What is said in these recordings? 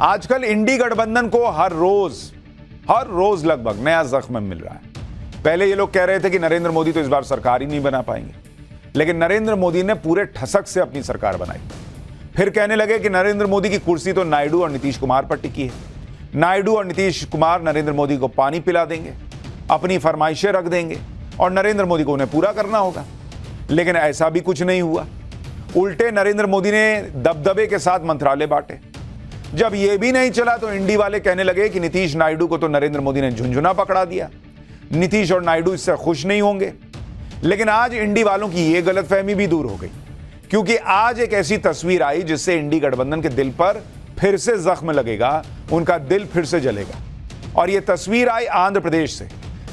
आजकल इंडी गठबंधन को हर रोज लगभग नया जख्म मिल रहा है। पहले ये लोग कह रहे थे कि नरेंद्र मोदी तो इस बार सरकार ही नहीं बना पाएंगे, लेकिन नरेंद्र मोदी ने पूरे ठसक से अपनी सरकार बनाई। फिर कहने लगे कि नरेंद्र मोदी की कुर्सी तो नायडू और नीतीश कुमार पर टिकी है, नायडू और नीतीश कुमार नरेंद्र मोदी को पानी पिला देंगे, अपनी फरमाइशें रख देंगे और नरेंद्र मोदी को उन्हें पूरा करना होगा। लेकिन ऐसा भी कुछ नहीं हुआ। उल्टे नरेंद्र मोदी ने दबदबे के साथ मंत्रालय बांटे। जब यह भी नहीं चला तो इंडी वाले कहने लगे कि नीतीश नायडू को तो नरेंद्र मोदी ने झुंझुना पकड़ा दिया, नीतीश और नायडू इससे खुश नहीं होंगे। लेकिन आज इंडी वालों की यह गलतफहमी भी दूर हो गई, क्योंकि आज एक ऐसी तस्वीर आई जिससे इंडी गठबंधन के दिल पर फिर से जख्म लगेगा, उनका दिल फिर से जलेगा। और यह तस्वीर आई आंध्र प्रदेश से,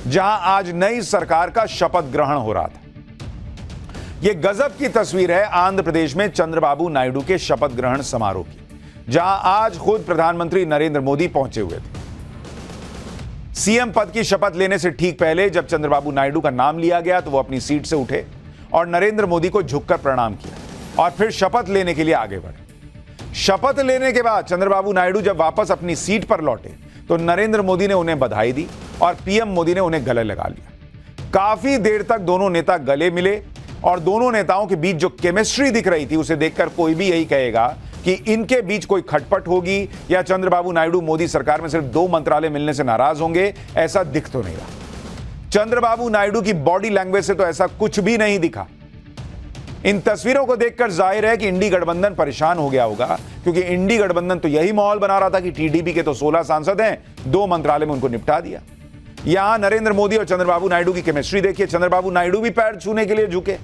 जहां आज नई सरकार का शपथ ग्रहण हो रहा था। यह गजब की तस्वीर है आंध्र प्रदेश में चंद्रबाबू नायडू के शपथ ग्रहण समारोह की, जहां आज खुद प्रधानमंत्री नरेंद्र मोदी पहुंचे हुए थे। सीएम पद की शपथ लेने से ठीक पहले जब चंद्रबाबू नायडू का नाम लिया गया तो वो अपनी सीट से उठे और नरेंद्र मोदी को झुककर प्रणाम किया और फिर शपथ लेने के लिए आगे बढ़े। शपथ लेने के बाद चंद्रबाबू नायडू जब वापस अपनी सीट पर लौटे तो नरेंद्र मोदी ने उन्हें बधाई दी और पीएम मोदी ने उन्हें गले लगा लिया। काफी देर तक दोनों नेता गले मिले और दोनों नेताओं के बीच जो केमिस्ट्री दिख रही थी उसे देखकर कोई भी यही कहेगा कि इनके बीच कोई खटपट होगी या चंद्रबाबू नायडू मोदी सरकार में सिर्फ 2 मंत्रालय मिलने से नाराज होंगे, ऐसा दिख तो नहीं रहा। चंद्रबाबू नायडू की बॉडी लैंग्वेज से तो ऐसा कुछ भी नहीं दिखा। इन तस्वीरों को देखकर जाहिर है कि इंडी गठबंधन परेशान हो गया होगा, क्योंकि इंडी गठबंधन तो यही माहौल बना रहा था कि टीडीपी के तो 16 सांसद हैं, 2 मंत्रालय में उनको निपटा दिया। यहां नरेंद्र मोदी और चंद्रबाबू नायडू की केमिस्ट्री देखिए। चंद्रबाबू नायडू भी पैर छूने के लिए झुके,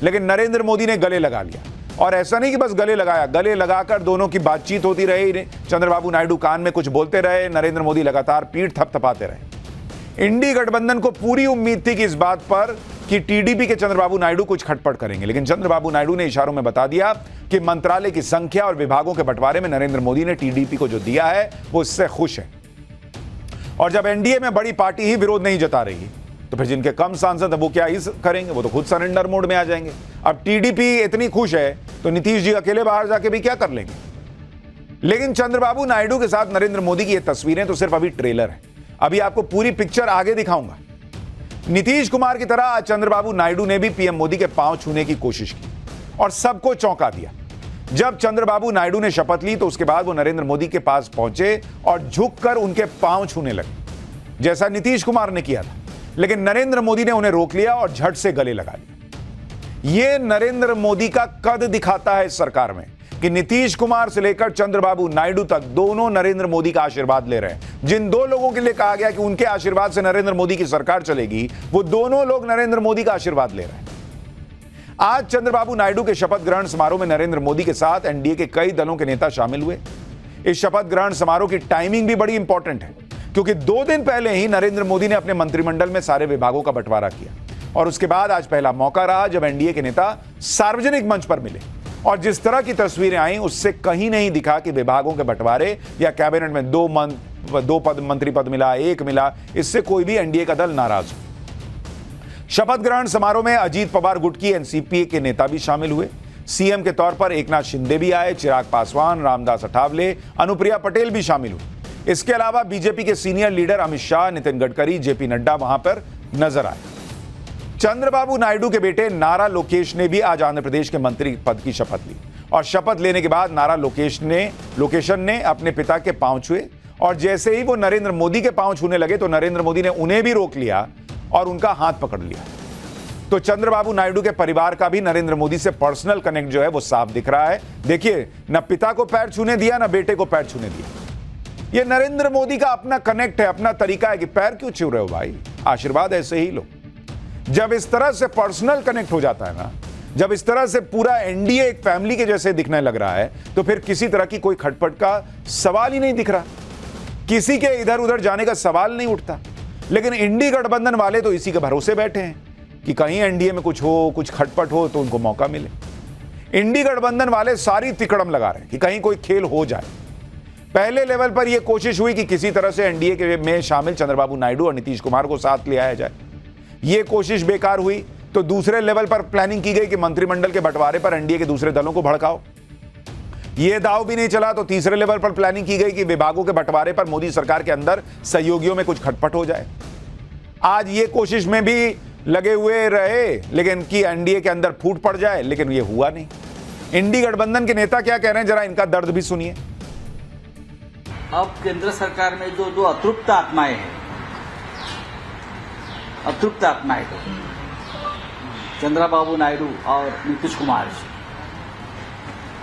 लेकिन नरेंद्र मोदी ने गले लगा लिया। और ऐसा नहीं कि बस गले लगाया, गले लगाकर दोनों की बातचीत होती रही। चंद्रबाबू नायडू कान में कुछ बोलते रहे, नरेंद्र मोदी लगातार पीठ थपथपाते रहे। इंडी गठबंधन को पूरी उम्मीद थी कि इस बात पर कि टीडीपी के चंद्रबाबू नायडू कुछ खटपट करेंगे, लेकिन चंद्रबाबू नायडू ने इशारों में बता दिया कि मंत्रालय की संख्या और विभागों के बंटवारे में नरेंद्र मोदी ने टीडीपी को जो दिया है वो इससे खुश है। और जब एनडीए में बड़ी पार्टी ही विरोध नहीं जता रही तो फिर जिनके कम सांसद है वो क्या ही करेंगे, वो तो खुद सरेंडर मोड में आ जाएंगे। अब टीडीपी इतनी खुश है तो नीतीश जी अकेले बाहर जाके भी क्या कर लेंगे। लेकिन चंद्रबाबू नायडू के साथ नरेंद्र मोदी की ये तस्वीरें तो सिर्फ अभी ट्रेलर है, अभी आपको पूरी पिक्चर आगे दिखाऊंगा। नीतीश कुमार की तरह आज चंद्रबाबू नायडू ने भी पीएम मोदी के पांव छूने की कोशिश की और सबको चौंका दिया। जब चंद्रबाबू नायडू ने शपथ ली तो उसके बाद वो नरेंद्र मोदी के पास पहुंचे और झुककर उनके पांव छूने लगे, जैसा नीतीश कुमार ने किया था। लेकिन नरेंद्र मोदी ने उन्हें रोक लिया और झट से गले लगा लिया। यह नरेंद्र मोदी का कद दिखाता है इस सरकार में कि नीतीश कुमार से लेकर चंद्रबाबू नायडू तक दोनों नरेंद्र मोदी का आशीर्वाद ले रहे हैं। जिन 2 लोगों के लिए कहा गया कि उनके आशीर्वाद से नरेंद्र मोदी की सरकार चलेगी, वो दोनों लोग नरेंद्र मोदी का आशीर्वाद ले रहे हैं। आज चंद्रबाबू नायडू के शपथ ग्रहण समारोह में नरेंद्र मोदी के साथ एनडीए के कई दलों के नेता शामिल हुए। इस शपथ ग्रहण समारोह की टाइमिंग भी बड़ी इंपॉर्टेंट है, क्योंकि 2 दिन पहले ही नरेंद्र मोदी ने अपने मंत्रिमंडल में सारे विभागों का बंटवारा किया और उसके बाद आज पहला मौका रहा जब एनडीए के नेता सार्वजनिक मंच पर मिले। और जिस तरह की तस्वीरें आई उससे कहीं नहीं दिखा कि विभागों के बंटवारे या कैबिनेट में 2 पद मंत्री पद मिला, 1 मिला, इससे कोई भी एनडीए का दल नाराज हो। शपथ ग्रहण समारोह में अजीत पवार गुट की एनसीपी के नेता भी शामिल हुए। सीएम के तौर पर एकनाथ शिंदे भी आए, चिराग पासवान, रामदास अठावले, अनुप्रिया पटेल भी शामिल हुए। इसके अलावा बीजेपी के senior leader Amit Shah, Nitin Gadkari, JP Nadda वहां पर नजर आए। चंद्रबाबू नायडू के बेटे नारा लोकेश ने भी आज आंध्र प्रदेश के मंत्री पद की शपथ ली और शपथ लेने के बाद नारा लोकेशन ने अपने पिता के पांव छुए और जैसे ही वो नरेंद्र मोदी के पांव छूने लगे तो नरेंद्र मोदी ने उन्हें भी रोक लिया और उनका हाथ पकड़ लिया। तो चंद्रबाबू नायडू के परिवार का भी नरेंद्र मोदी से पर्सनल कनेक्ट जो है वो साफ दिख रहा है। देखिए, न पिता को पैर छूने दिया, न बेटे को पैर छूने दिया। ये नरेंद्र मोदी का अपना कनेक्ट है, अपना तरीका है कि पैर क्यों छू रहे हो भाई, आशीर्वाद ऐसे ही लो। जब इस तरह से पर्सनल कनेक्ट हो जाता है ना, जब इस तरह से पूरा एनडीए एक फैमिली के जैसे दिखने लग रहा है, तो फिर किसी तरह की कोई खटपट का सवाल ही नहीं दिख रहा, किसी के इधर उधर जाने का सवाल नहीं उठता। लेकिन इंडी गठबंधन वाले तो इसी के भरोसे बैठे हैं कि कहीं एनडीए में कुछ हो, कुछ खटपट हो तो उनको मौका मिले। इंडी गठबंधन वाले सारी तिकड़म लगा रहे हैं कि कहीं कोई खेल हो जाए। पहले लेवल पर यह कोशिश हुई कि किसी तरह से एनडीए में शामिल चंद्रबाबू नायडू और नीतीश कुमार को साथ ले आया जाए। यह कोशिश बेकार हुई तो दूसरे लेवल पर प्लानिंग की गई कि मंत्रिमंडल के बंटवारे पर एनडीए के दूसरे दलों को भड़काओ। यह दाव भी नहीं चला तो तीसरे लेवल पर प्लानिंग की गई कि विभागों के बंटवारे पर मोदी सरकार के अंदर सहयोगियों में कुछ खटपट हो जाए। आज ये कोशिश में भी लगे हुए रहे लेकिन कि एनडीए के अंदर फूट पड़ जाए, लेकिन यह हुआ नहीं। इंडी गठबंधन के नेता क्या कह रहे हैं, जरा इनका दर्द भी सुनिए। अब केंद्र सरकार में जो दो अतृप्त आत्माएं हैं, चंद्रबाबू नायडू और नीतीश कुमार जी,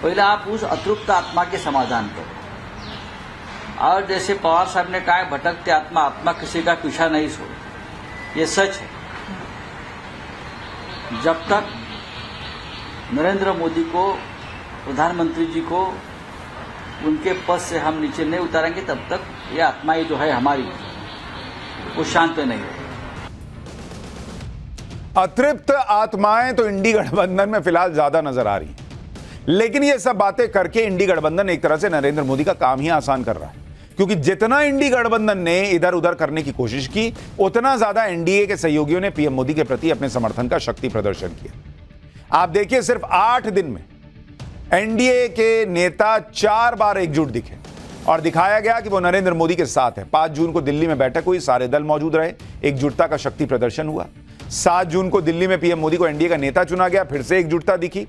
पहले आप उस अतृप्त आत्मा के समाधान करो। और जैसे पवार साहब ने कहा, भटकते आत्मा किसी का पीछा नहीं छोड़े, ये सच है। जब तक नरेंद्र मोदी को, प्रधानमंत्री जी को उनके पद से हम नीचे नहीं उतारेंगे, तब तक ये आत्माएं जो है हमारी, वो शांत नहीं है। अतृप्त आत्माएं तो इंडी गठबंधन में फिलहाल ज्यादा नजर आ रही हैं, लेकिन ये सब बातें करके इंडी गठबंधन एक तरह से नरेंद्र मोदी का काम ही आसान कर रहा है, क्योंकि जितना इंडी गठबंधन ने इधर उधर करने की कोशिश की, उतना ज्यादा एनडीए के सहयोगियों ने पीएम मोदी के प्रति अपने समर्थन का शक्ति प्रदर्शन किया। आप देखिए, सिर्फ 8 दिन में एनडीए के नेता 4 बार एकजुट दिखे और दिखाया गया कि वो नरेंद्र मोदी के साथ है। 5 जून को दिल्ली में बैठक हुई, सारे दल मौजूद रहे, एकजुटता का शक्ति प्रदर्शन हुआ। 7 जून को दिल्ली में पीएम मोदी को एनडीए का नेता चुना गया, फिर से एकजुटता दिखी।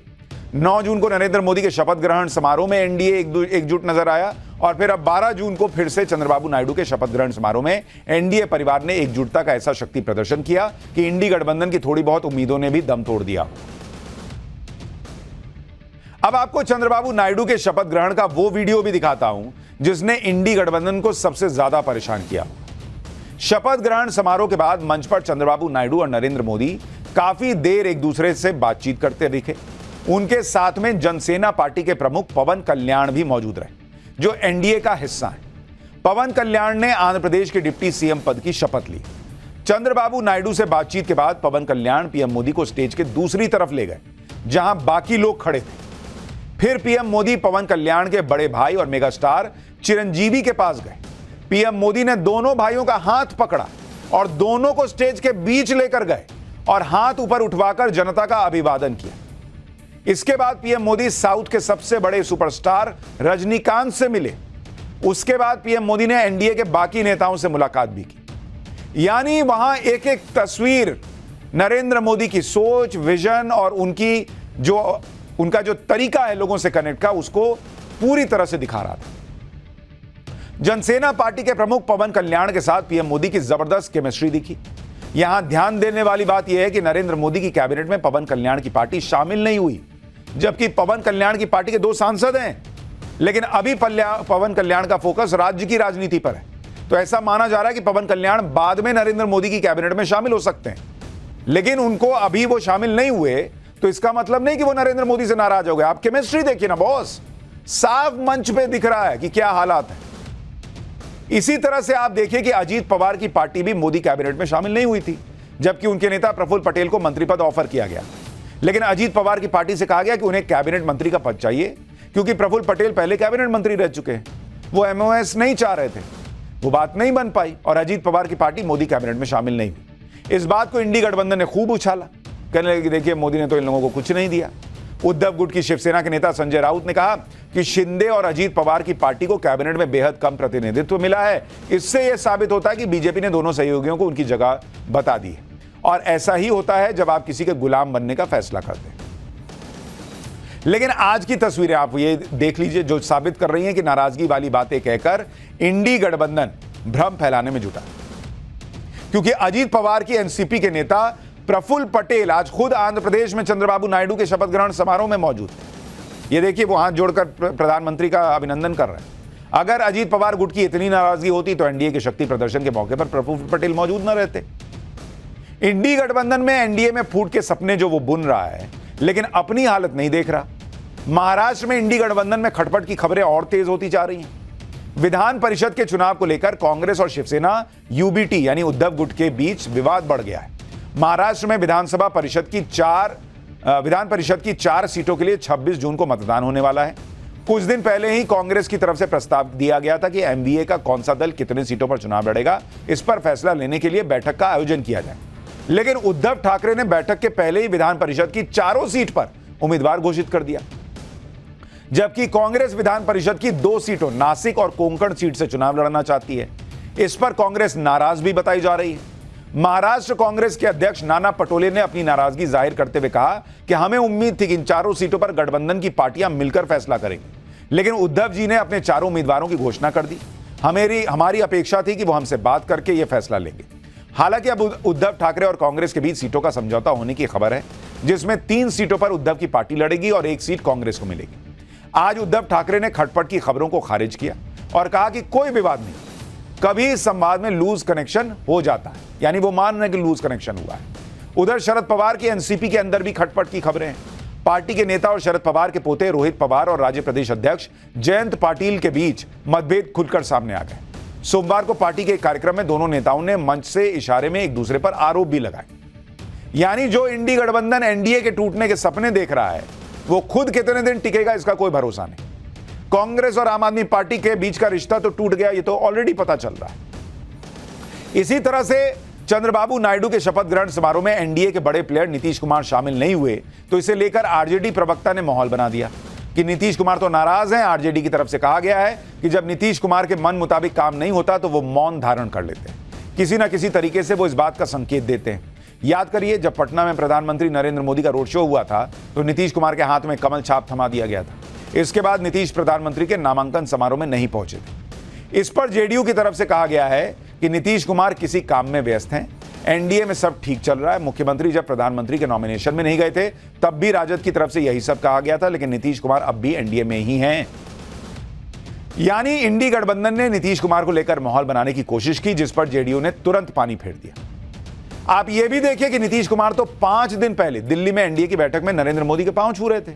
9 जून को नरेंद्र मोदी के शपथ ग्रहण समारोह में एनडीए एकजुट नजर आया, और फिर अब 12 जून को फिर से चंद्रबाबू नायडू के शपथ ग्रहण समारोह में एनडीए परिवार ने एकजुटता का ऐसा शक्ति प्रदर्शन किया कि इंडी गठबंधन की थोड़ी बहुत उम्मीदों ने भी दम तोड़ दिया। अब आपको चंद्रबाबू नायडू के शपथ ग्रहण का वो वीडियो भी दिखाता हूं जिसने इंडी गठबंधन को सबसे ज्यादा परेशान किया। शपथ ग्रहण समारोह के बाद मंच पर चंद्रबाबू नायडू और नरेंद्र मोदी काफी देर एक दूसरे से बातचीत करते दिखे। उनके साथ में जनसेना पार्टी के प्रमुख पवन कल्याण भी मौजूद रहे, जो एनडीए का हिस्सा है। पवन कल्याण ने आंध्र प्रदेश के डिप्टी सीएम पद की शपथ ली। चंद्रबाबू नायडू से बातचीत के बाद पवन कल्याण पीएम मोदी को स्टेज के दूसरी तरफ ले गए, जहां बाकी लोग खड़े थे। फिर पीएम मोदी पवन कल्याण के बड़े भाई और मेगास्टार चिरंजीवी के पास गए। पीएम मोदी ने दोनों भाइयों का हाथ पकड़ा और दोनों को स्टेज के बीच लेकर गए और हाथ ऊपर उठवाकर जनता का अभिवादन किया। इसके बाद पीएम मोदी साउथ के सबसे बड़े सुपरस्टार रजनीकांत से मिले। उसके बाद पीएम मोदी ने एनडीए के बाकी नेताओं से मुलाकात भी की। यानी वहां एक एक तस्वीर नरेंद्र मोदी की सोच, विजन और उनका जो तरीका है लोगों से कनेक्ट का, उसको पूरी तरह से दिखा रहा था। जनसेना पार्टी के प्रमुख पवन कल्याण के साथ पीएम मोदी की जबरदस्त केमिस्ट्री दिखी। यहां ध्यान देने वाली बात यह है कि नरेंद्र मोदी की कैबिनेट में पवन कल्याण की पार्टी शामिल नहीं हुई, जबकि पवन कल्याण की पार्टी के 2 सांसद हैं। लेकिन अभी पवन कल्याण का फोकस राज्य की राजनीति पर है, तो ऐसा माना जा रहा है कि पवन कल्याण बाद में नरेंद्र मोदी की कैबिनेट में शामिल हो सकते हैं। लेकिन उनको अभी वो शामिल नहीं हुए, तो इसका मतलब नहीं कि वो नरेंद्र मोदी से नाराज हो गए। आप केमिस्ट्री देखिए ना बॉस, साफ मंच पे दिख रहा है कि क्या हालात है। इसी तरह से आप देखिए कि अजीत पवार की पार्टी भी मोदी कैबिनेट में शामिल नहीं हुई थी, जबकि उनके नेता प्रफुल्ल पटेल को मंत्री पद ऑफर किया गया। लेकिन अजीत पवार की पार्टी से कहा गया कि उन्हें कैबिनेट मंत्री का पद चाहिए, क्योंकि प्रफुल्ल पटेल पहले कैबिनेट मंत्री रह चुके हैं। वो एमओएस नहीं चाह रहे थे, वो बात नहीं बन पाई और अजीत पवार की पार्टी मोदी कैबिनेट में शामिल नहीं हुई। इस बात को इंडी गठबंधन ने खूब उछाला, कहने लगे कि देखिए मोदी ने तो इन लोगों को कुछ नहीं दिया। उद्धव गुट की शिवसेना के नेता संजय राउत ने कहा कि शिंदे और अजीत पवार की पार्टी को कैबिनेट में बेहद कम प्रतिनिधित्व मिला है। इससे यह साबित होता है कि बीजेपी ने दोनों सहयोगियों को उनकी जगह बता दी है, और ऐसा ही होता है जब आप किसी के गुलाम बनने का फैसला करते हैं। लेकिन आज की तस्वीरें आप ये देख लीजिए, जो साबित कर रही हैं कि नाराजगी वाली बातें कहकर इंडी गठबंधन भ्रम फैलाने में जुटा, क्योंकि अजीत पवार की एनसीपी के नेता प्रफुल्ल पटेल आज खुद आंध्र प्रदेश में चंद्रबाबू नायडू के शपथ ग्रहण समारोह में मौजूद थे। ये देखिए, वो हाथ जोड़कर प्रधानमंत्री का अभिनंदन कर रहे हैं। अगर अजीत पवार गुट की इतनी नाराजगी होती तो एनडीए के शक्ति प्रदर्शन के मौके पर प्रफुल्ल पटेल मौजूद न रहते। इंडी गठबंधन में एनडीए में फूट के सपने जो वो बुन रहा है, लेकिन अपनी हालत नहीं देख रहा। महाराष्ट्र में इंडी गठबंधन में खटपट की खबरें और तेज होती जा रही हैं। विधान परिषद के चुनाव को लेकर कांग्रेस और शिवसेना यूबीटी यानी उद्धव गुट के बीच विवाद बढ़ गया है। महाराष्ट्र में विधान परिषद की 4 सीटों के लिए 26 जून को मतदान होने वाला है। कुछ दिन पहले ही कांग्रेस की तरफ से प्रस्ताव दिया गया था कि एमवीए का कौन सा दल कितने सीटों पर चुनाव लड़ेगा, इस पर फैसला लेने के लिए बैठक का आयोजन किया जाए। लेकिन उद्धव ठाकरे ने बैठक के पहले ही विधान परिषद की 4 सीट पर उम्मीदवार घोषित कर दिया। जबकि कांग्रेस विधान परिषद की 2 सीटों नासिक और कोंकण सीट से चुनाव लड़ना चाहती है। इस पर कांग्रेस नाराज भी बताई जा रही है। महाराष्ट्र कांग्रेस के अध्यक्ष नाना पटोले ने अपनी नाराजगी जाहिर करते हुए कहा कि हमें उम्मीद थी कि इन चारों सीटों पर गठबंधन की पार्टियां मिलकर फैसला करेंगी, लेकिन उद्धव जी ने अपने चारों उम्मीदवारों की घोषणा कर दी। हमारी अपेक्षा थी कि वो हमसे बात करके यह फैसला लेंगे। हालांकि अब उद्धव ठाकरे और कांग्रेस के बीच सीटों का समझौता होने की खबर है, जिसमें 3 सीटों पर उद्धव की पार्टी लड़ेगी और 1 सीट कांग्रेस को मिलेगी। आज उद्धव ठाकरे ने खटपट की खबरों को खारिज किया और कहा कि कोई विवाद नहीं, कभी इस संवाद में लूज कनेक्शन हो जाता है, यानी वो मान रहे हैं कि लूज कनेक्शन हुआ है। उधर शरद पवार की एनसीपी के अंदर भी खटपट की खबरें हैं। पार्टी के नेता और शरद पवार के पोते रोहित पवार और राज्य प्रदेश अध्यक्ष जयंत पाटिल के बीच मतभेद खुलकर सामने आ गए। सोमवार को पार्टी के एक कार्यक्रम में दोनों नेताओं ने मंच से इशारे में एक दूसरे पर आरोप भी लगाए, यानी जो इंडी गठबंधन एनडीए के टूटने के सपने देख रहा है वो खुद कितने दिन टिकेगा इसका कोई भरोसा नहीं। कांग्रेस और आम आदमी पार्टी के बीच का रिश्ता तो टूट गया, ये तो ऑलरेडी पता चल रहा है। इसी तरह से चंद्रबाबू नायडू के शपथ ग्रहण समारोह में एनडीए के बड़े प्लेयर नीतीश कुमार शामिल नहीं हुए, तो इसे लेकर आरजेडी प्रवक्ता ने माहौल बना दिया कि नीतीश कुमार तो नाराज हैं। आरजेडी की तरफ से कहा गया है कि जब नीतीश कुमार के मन मुताबिक काम नहीं होता तो वो मौन धारण कर लेते हैं, किसी ना किसी तरीके से वो इस बात का संकेत देते हैं। याद करिए, जब पटना में प्रधानमंत्री नरेंद्र मोदी का रोड शो हुआ था तो नीतीश कुमार के हाथ में कमल छाप थमा दिया गया था। इसके बाद नीतीश प्रधानमंत्री के नामांकन समारोह में नहीं पहुंचे थे। इस पर जेडीयू की तरफ से कहा गया है कि नीतीश कुमार किसी काम में व्यस्त हैं, एनडीए में सब ठीक चल रहा है। मुख्यमंत्री जब प्रधानमंत्री के नॉमिनेशन में नहीं गए थे तब भी राजद की तरफ से यही सब कहा गया था, लेकिन नीतीश कुमार अब भी एनडीए में ही हैं। यानी इंडी गठबंधन ने नीतीश कुमार को लेकर माहौल बनाने की कोशिश की, जिस पर जेडीयू ने तुरंत पानी फेर दिया। आप यह भी देखिए कि नीतीश कुमार तो 5 दिन पहले दिल्ली में एनडीए की बैठक में नरेंद्र मोदी के पांव छू रहे थे,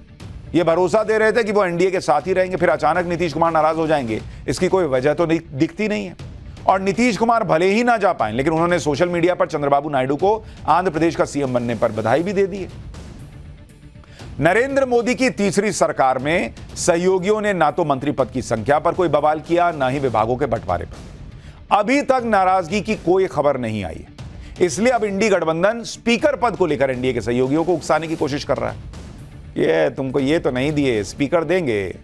ये भरोसा दे रहे थे कि वो एनडीए के साथ ही रहेंगे, फिर अचानक नीतीश कुमार नाराज हो जाएंगे, इसकी कोई वजह तो दिखती नहीं है। और नीतीश कुमार भले ही ना जा पाए, लेकिन उन्होंने सोशल मीडिया पर चंद्रबाबू नायडू को आंध्र प्रदेश का सीएम बनने पर बधाई भी दे दी है। नरेंद्र मोदी की तीसरी सरकार में सहयोगियों ने ना तो मंत्री पद की संख्या पर कोई बवाल किया, ना ही विभागों के बंटवारे पर। अभी तक नाराजगी की कोई खबर नहीं आई है, इसलिए अब इंडी गठबंधन स्पीकर पद को लेकर एनडीए के सहयोगियों को उकसाने की कोशिश कर रहा है। ये तुमको ये तो नहीं दिए, स्पीकर देंगे।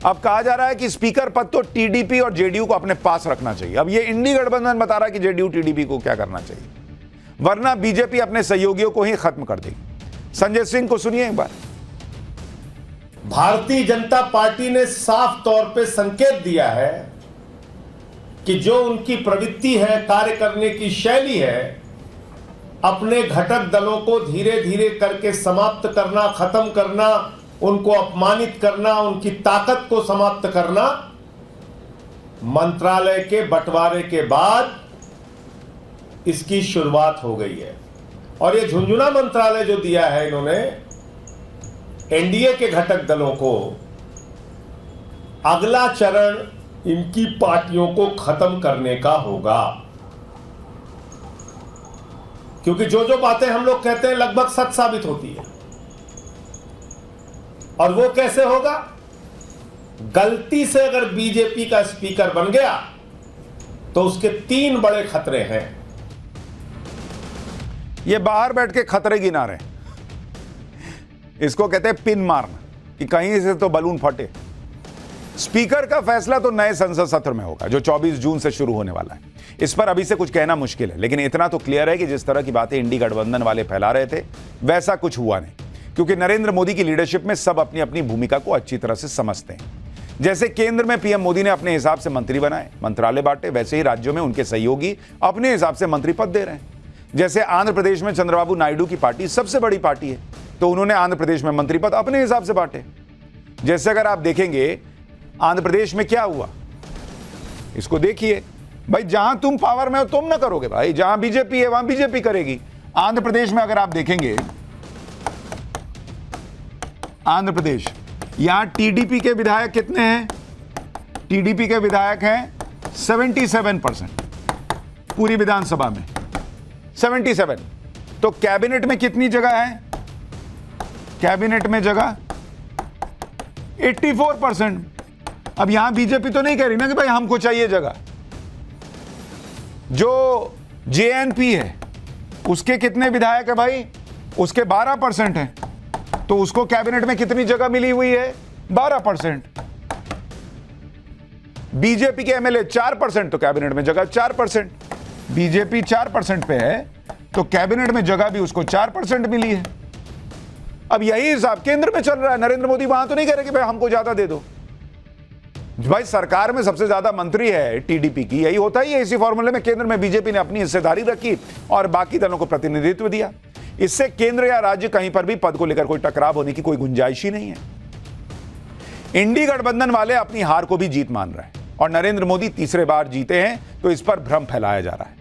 अब कहा जा रहा है कि स्पीकर पद तो टीडीपी और जेडीयू को अपने पास रखना चाहिए। अब ये इंडी गठबंधन बता रहा है कि जेडीयू टीडीपी को क्या करना चाहिए, वरना बीजेपी अपने सहयोगियों को ही खत्म कर देगी। संजय सिंह को सुनिए एक बार। भारतीय जनता पार्टी ने साफ तौर पे संकेत दिया है कि जो उनकी प्रवृत्ति है, कार्य करने की शैली है, अपने घटक दलों को धीरे धीरे करके समाप्त करना, खत्म करना, उनको अपमानित करना, उनकी ताकत को समाप्त करना, मंत्रालय के बंटवारे के बाद इसकी शुरुआत हो गई है। और ये झुंझुना मंत्रालय जो दिया है इन्होंने एनडीए के घटक दलों को, अगला चरण इनकी पार्टियों को खत्म करने का होगा, क्योंकि जो जो बातें हम लोग कहते हैं लगभग सच साबित होती है। और वो कैसे होगा? गलती से अगर बीजेपी का स्पीकर बन गया तो उसके 3 बड़े खतरे हैं। ये बाहर बैठ के खतरे गिना रहे, इसको कहते हैं पिन मारना, कि कहीं से तो बलून फटे। स्पीकर का फैसला तो नए संसद सत्र में होगा, जो 24 जून से शुरू होने वाला है। इस पर अभी से कुछ कहना मुश्किल है, लेकिन इतना तो क्लियर है कि जिस तरह की बातें इंडी गठबंधन वाले फैला रहे थे वैसा कुछ हुआ नहीं, क्योंकि नरेंद्र मोदी की लीडरशिप में सब अपनी अपनी भूमिका को अच्छी तरह से समझते हैं। जैसे केंद्र में पीएम मोदी ने अपने हिसाब से मंत्री बनाए, मंत्रालय बांटे, वैसे ही राज्यों में उनके सहयोगी अपने हिसाब से मंत्री पद दे रहे हैं। जैसे आंध्र प्रदेश में चंद्रबाबू नायडू की पार्टी सबसे बड़ी पार्टी है, तो उन्होंने आंध्र प्रदेश में मंत्री पद अपने हिसाब से बांटे। जैसे अगर आप देखेंगे आंध्र प्रदेश में क्या हुआ, इसको देखिए भाई, जहां तुम पावर में हो तुम ना करोगे भाई, जहां बीजेपी है वहां बीजेपी करेगी। आंध्र प्रदेश में अगर आप देखेंगे, आंध्र प्रदेश, यहां टीडीपी के विधायक कितने हैं? टीडीपी के विधायक हैं 77% पूरी विधानसभा में, 77। तो कैबिनेट में कितनी जगह है? कैबिनेट में जगह 84%। अब यहां बीजेपी तो नहीं कह रही ना कि भाई हमको चाहिए जगह। जो जेएनपी है उसके कितने विधायक है भाई? उसके 12% हैं, तो उसको कैबिनेट में कितनी जगह मिली हुई है? 12%। बीजेपी के एमएलए 4%, तो कैबिनेट में जगह 4%। बीजेपी 4% पे है तो कैबिनेट में जगह भी उसको 4% मिली है। अब यही हिसाब केंद्र में चल रहा है। नरेंद्र मोदी वहां तो नहीं कह रहे कि भाई हमको ज्यादा दे दो। भाई सरकार में सबसे ज्यादा मंत्री है टीडीपी की, यही होता ही है। इसी फॉर्मूले में केंद्र में बीजेपी ने अपनी हिस्सेदारी रखी और बाकी दलों को प्रतिनिधित्व दिया। इससे केंद्र या राज्य कहीं पर भी पद को लेकर कोई टकराव होने की कोई गुंजाइश ही नहीं है। इंडी गठबंधन वाले अपनी हार को भी जीत मान रहे हैं और नरेंद्र मोदी तीसरे बार जीते हैं तो इस पर भ्रम फैलाया जा रहा है।